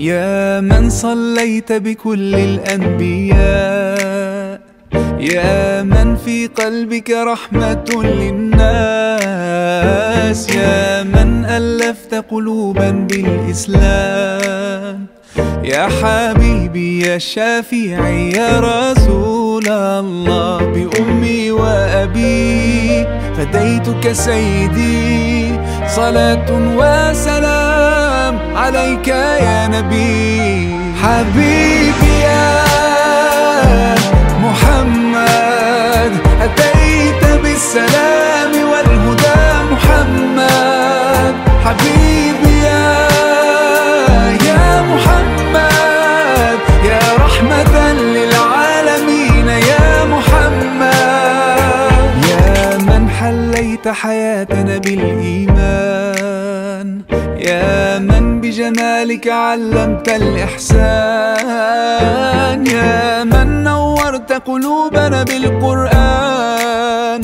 يا من صليت بكل الأنبياء، يا من في قلبك رحمة للناس، يا من ألفت قلوبا بالإسلام، يا حبيبي يا شافعي يا رسول الله، بأمي وأبي فديتك سيدي، صلاة وسلام عليك يا نبي. حبيبي يا محمد أتيت بالسلام والهدى محمد، حبيبي يا محمد يا رحمة للعالمين يا محمد، يا من حليت حياتنا بالإيمان، يا من بجمالك علمت الإحسان، يا من نورت قلوبنا بالقرآن،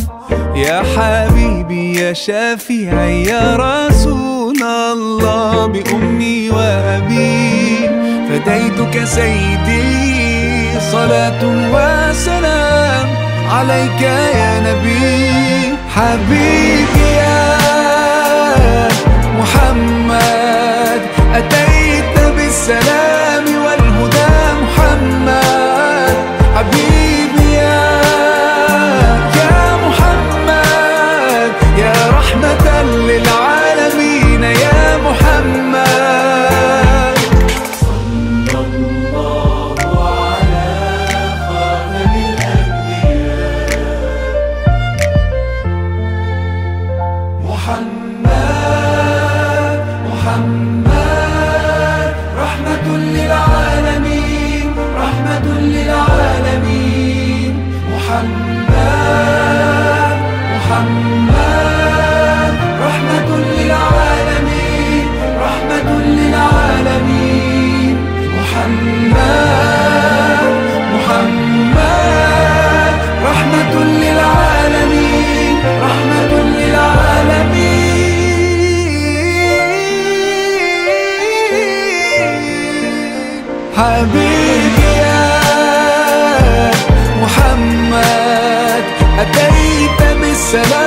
يا حبيبي يا شافعي يا رسول الله، بأمي وأبي فديتك سيدي، صلاة وسلام عليك يا نبي. حبيبي يا محمد أتيت بالسلام والهدى محمد، حبيبي يا محمد يا رحمة للعالمين يا محمد. صلى الله على خاتم الأنبياء محمد رحمة للعالمين، رحمة للعالمين. محمد رحمة للعالمين، رحمة للعالمين. محمد رحمة للعالمين، رحمة للعالمين. حبيبي يا محمد أتيت بالسلام